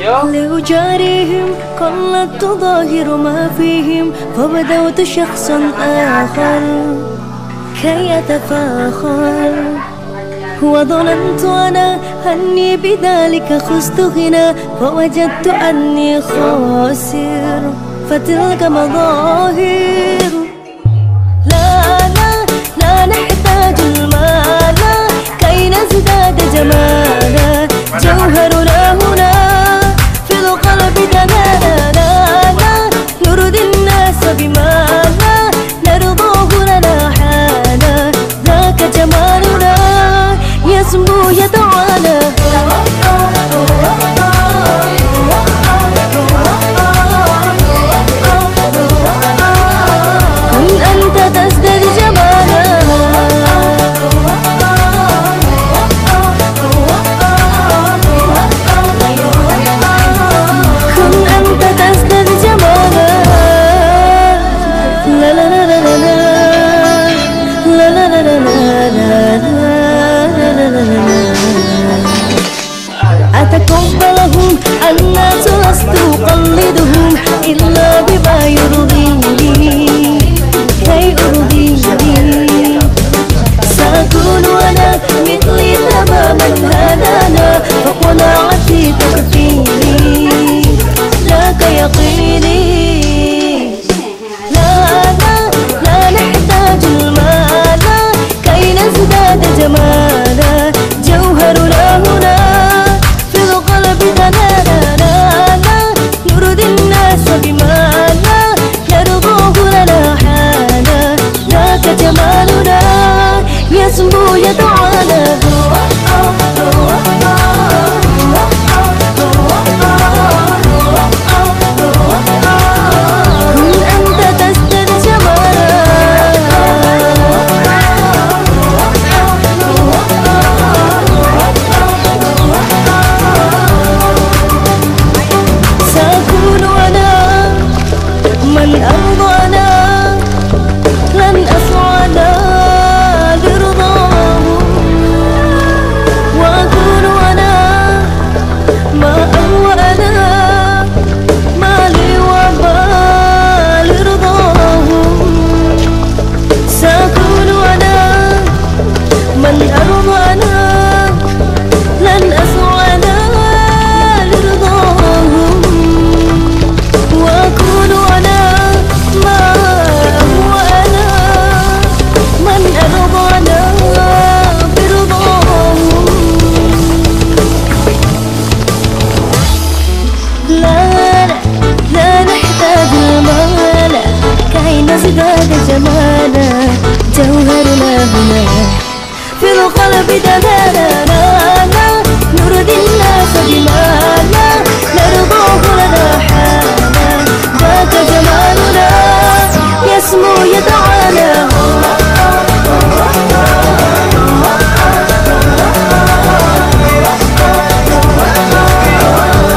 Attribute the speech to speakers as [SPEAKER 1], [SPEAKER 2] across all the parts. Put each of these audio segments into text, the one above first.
[SPEAKER 1] لأجاريهم قلت تظاهر ما فيهم فبدوت شخصا آخر كي أتفاخر وظننت أنا أني بذلك خزت غنى فوجدت أني خاسر فتلك مظاهر لا نحتاج المال كي نزداد جمالا جوهرنا هنا في القلب دلالا نرضي الناس بما لا نرضاه لنا حالا ذاك جمالنا يسمو يتعالى كن أنت تزداد جمالا كن أنت تزداد جمالا لا لا لا لا لا لا لا لا لا أتقبلهم الناس لست أقلدهم إلا بما يرضيني كي أرضيني سأكون أنا مثلي تماما هدانا فقناعتي تكفيني لك يقيني لا نحتاج المال كي نزداد جمالا جوهرنا هنا في القلب دلالا نرضي الناس بما لا نرضاه لنا حالا ذاك جمالنا يسمو يتعالى كن أنت تزداد جمالا سأكون أنا من أرضانا لن أسعى لرضاه وأكون أنا ما أهوى أنا ما لي وما لرضاه سأكون أنا من أرضانا لن أسعى لرضاه وأكون أنا ما هو أنا من أرضانا برضاه لا نحتاج المال كي نزداد جمالا جوهرنا هنا في القلب دلالا نرضي الناس بما لا نرضاه لنا حالا ذاك جمالنا يسمو يتعالى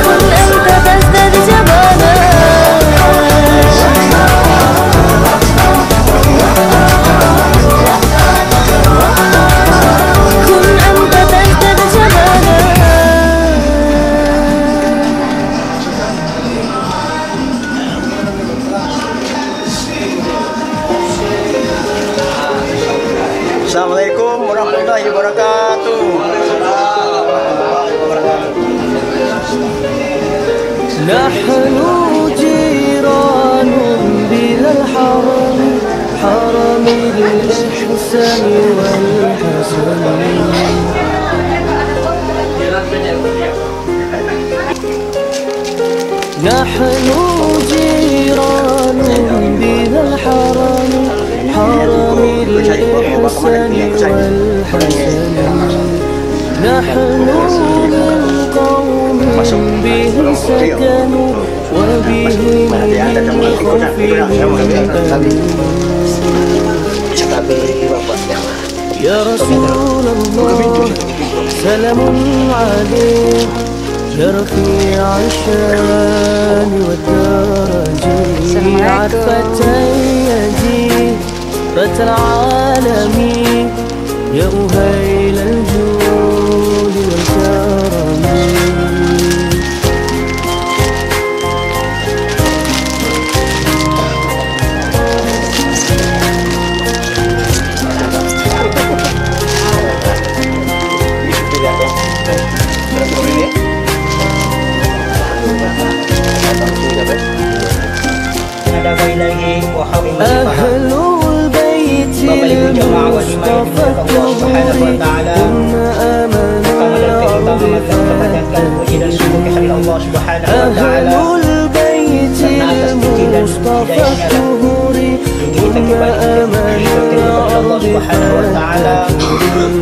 [SPEAKER 1] كن أنت تزداد جمالا كن أنت تزداد جمالا
[SPEAKER 2] Assalamualaikum warahmatullahi wabarakatuh.
[SPEAKER 1] نحن جيران بذا الحرم حرم الإحسان والحسن نحن جيران بذا الحرم حرم الإحسان والحسن نحن من قوم به سكنوا وبه من خوفهم يا رسول الله سلام عليك يا رفيع الشان والدرج عرفة يدي فتى العالمين يا أهيل الجود والكرم
[SPEAKER 2] muharrim sifaha.
[SPEAKER 1] Ahlul Bait
[SPEAKER 2] Bapak Ibu jamaah walimah yang dimuliakan Allah Subhanahu wa taala. Maka melantik utama mendapatkan puji dan syukur kehadirat Allah Subhanahu wa taala. Karena atas puji dan hidayahnya lah kita kembali berterima kepada Allah Subhanahu wa taala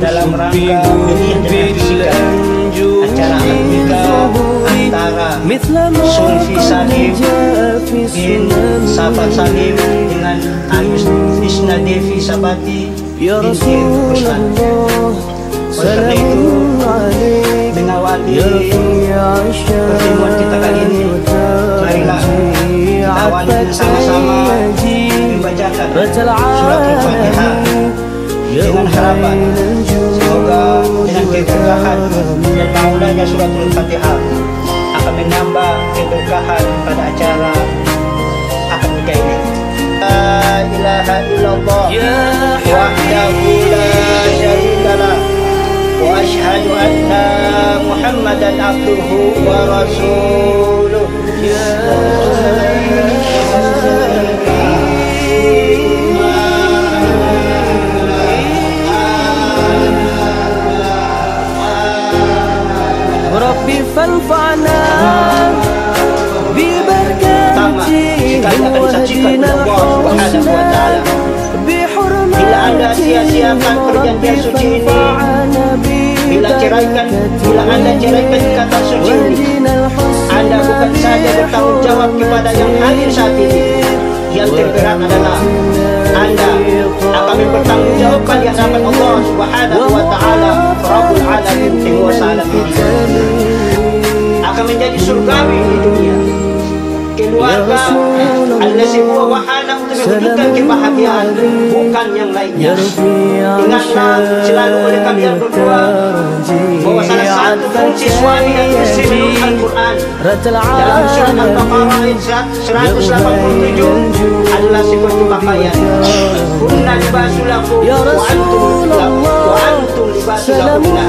[SPEAKER 2] dalam rangka menyaksikan acara akad nikah antara Sulfi Salim bin Safar Salim dengan Ayus Isna Devi Sapati binti Ruslan. Oleh karena itu, mengawali pertemuan kita kali ini, marilah kita awali bersama-sama membacakan surat Al-Fatihah dengan harapan semoga dengan keberkahan dan maulanya surat Al-Fatihah akan menambah keberkahan pada acara akad nikah ini. La ilaha illallah wahdahu la syarikalah wa asyhadu anna Muhammadan abduhu wa rasuluh.
[SPEAKER 1] Rabbi fanfa'na bibarakatihi wa hadina al-husna
[SPEAKER 2] bila Anda sia-siakan perjanjian suci ini, bila Anda ceraikan ikatan suci ini, Anda bukan saja bertanggung jawab kepada yang hadir saat ini, yang terberat adalah Anda akan mempertanggungjawabkan di hadapan Allah Subhanahu wa taala Rabbul Alamin penguasa alam ini, akan menjadi surgawi di dunia. Keluarga allazi huwa wahana untuk mewujudkan kebahagiaan, bukan yang lainnya. Ingatlah selalu oleh kalian berdua bahwa salah satu fungsi suami dan istri menurut Al-Quran dalam surah Al-Baqarah ayat 187 adalah seperti pakaian. Kunna libasul lakum wa antum libasul lahunna.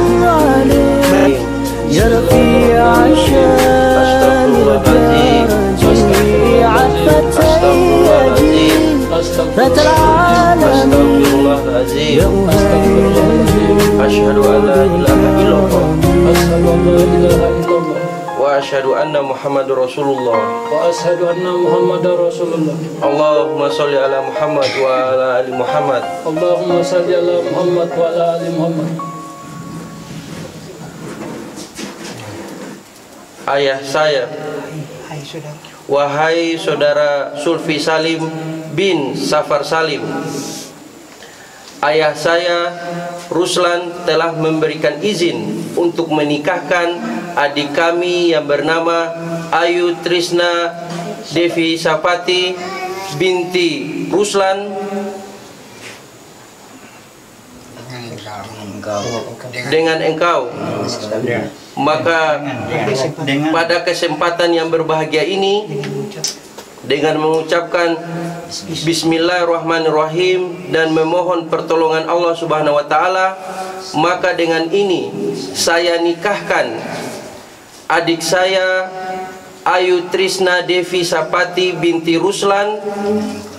[SPEAKER 1] Ya Rafi' Ashan wa Daraji Afatayyaji Ratal Alamin Ya
[SPEAKER 3] Asyhadu an la ilaha illallah wa asyhadu anna Muhammadar Rasulullah Allahumma sholli ala Muhammad wa ala ali Muhammad. Ayah saya, wahai saudara Sulfi Salim bin Safar Salim, ayah saya Ruslan telah memberikan izin untuk menikahkan adik kami yang bernama Ayu Trisna Devi Sapati binti Ruslan dengan engkau. Maka pada kesempatan yang berbahagia ini, dengan mengucapkan Bismillahirrahmanirrahim dan memohon pertolongan Allah Subhanahu wa taala, maka dengan ini saya nikahkan adik saya Ayu Trisna Devi Sapati binti Ruslan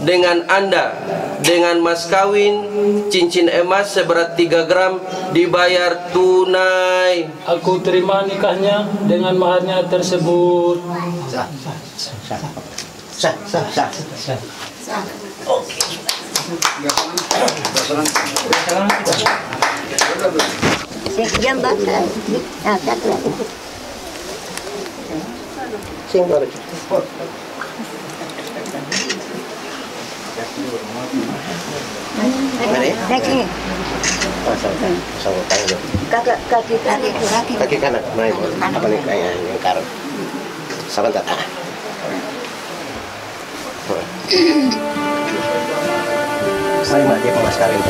[SPEAKER 3] dengan Anda dengan mas kawin cincin emas seberat 3 gram dibayar tunai.
[SPEAKER 4] Aku terima nikahnya dengan maharnya tersebut.
[SPEAKER 2] Oke.
[SPEAKER 5] Kaki kanan, apa nih kayak yang karut. Sebentar. Mari mbak, dia pemas kawin.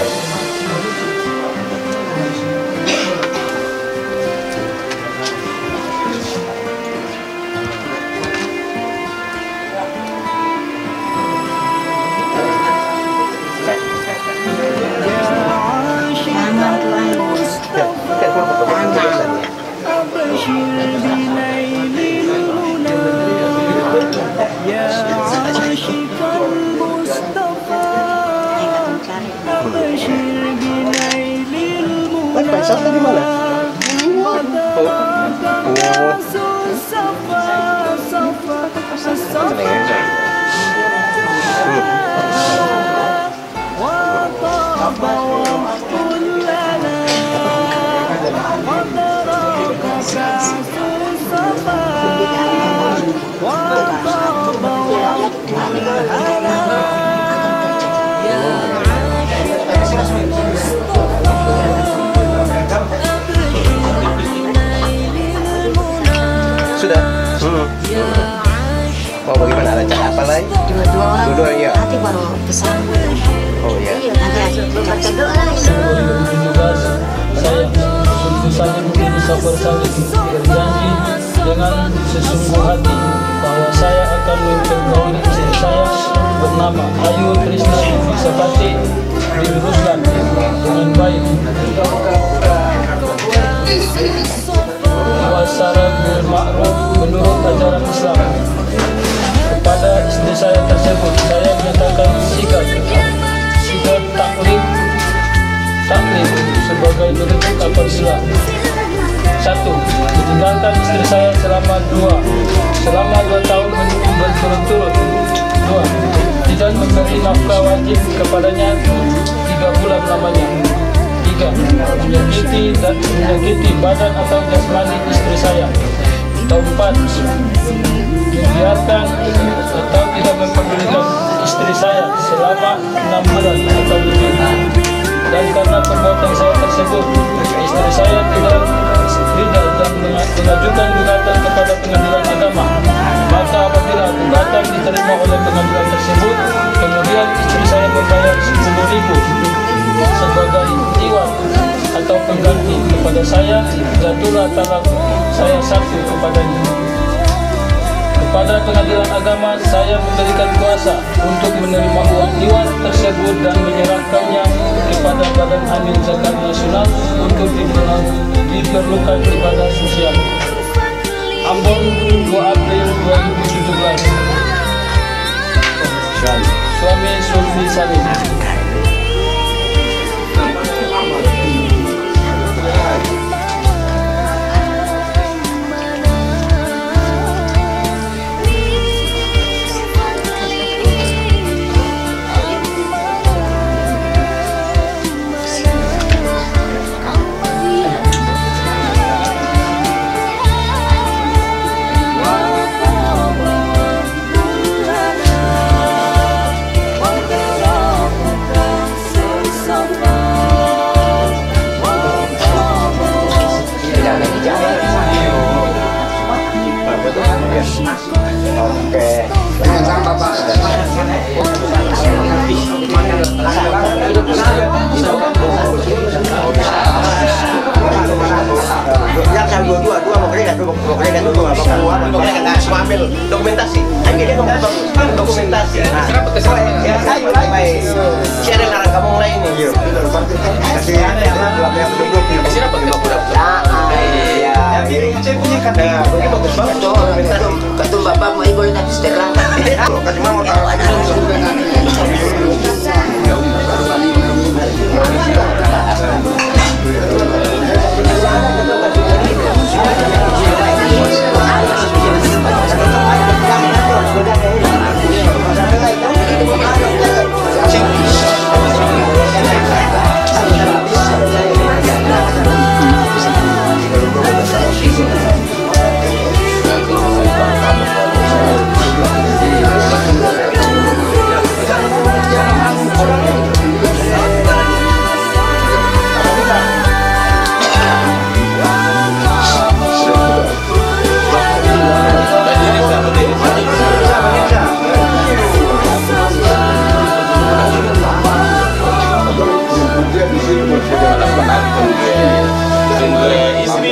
[SPEAKER 1] Ya Ashik al-Mustafa
[SPEAKER 5] Salsa di mana? Sudah. Oh, bagaimana ada cara apa lagi?
[SPEAKER 6] Dua-dua orang.
[SPEAKER 5] Dua-dua, iya.
[SPEAKER 6] Nanti baru pesan.
[SPEAKER 5] Oh iya.
[SPEAKER 6] Iya, nanti baca doa lah.
[SPEAKER 4] 2017 saya misalnya menjadi sabar salib berjanji dengan sesungguh hati bahwa saya akan mempergauli istri saya bernama Ayu Trisna Devi Sapati diluruskan dengan baik wasara bil ma'ruf menurut ajaran Islam. Kepada istri saya tersebut saya menyatakan sikap taklif sebagai berikut apabila: 1. Meninggalkan istri saya selama 2 tahun berturut-turut. 2. Tidak memberi nafkah wajib kepadanya 3 bulan lamanya. 3. Menyakiti badan atau jasmani istri saya. Atau 4. Membiarkan atau tidak mempedulikan istri saya selama 6 bulan atau lebih. Dan karena perbuatan saya tersebut, istri saya tidak dan mengajukan gugatan kepada pengadilan agama. Maka apabila gugatan diterima oleh pengadilan tersebut, kemudian istri saya membayar 10.000 sebagai iwat atau pengganti kepada saya, jatuhlah talak saya 1 kepadanya. Kepada pengadilan agama, saya memberikan kuasa untuk menerima uang iwan tersebut dan menyerahkannya kepada Badan Amil Zakat Nasional untuk diperlukan ibadah sosial. Ambon, 2 April 2017. Suami Sulfi Salim.
[SPEAKER 5] Oke. Yang saya dua mau kerja semua ambil dokumentasi. Ini dia dokumentasi. Share dengan kamu mulai ini. Kasih ada yang duduk. Kasih apa saya punya kan begini bagus banget tuh dokumentasi.
[SPEAKER 6] Ketum bapak mau ikut nanti setelah.
[SPEAKER 5] Kasih mau tahu.
[SPEAKER 1] Istri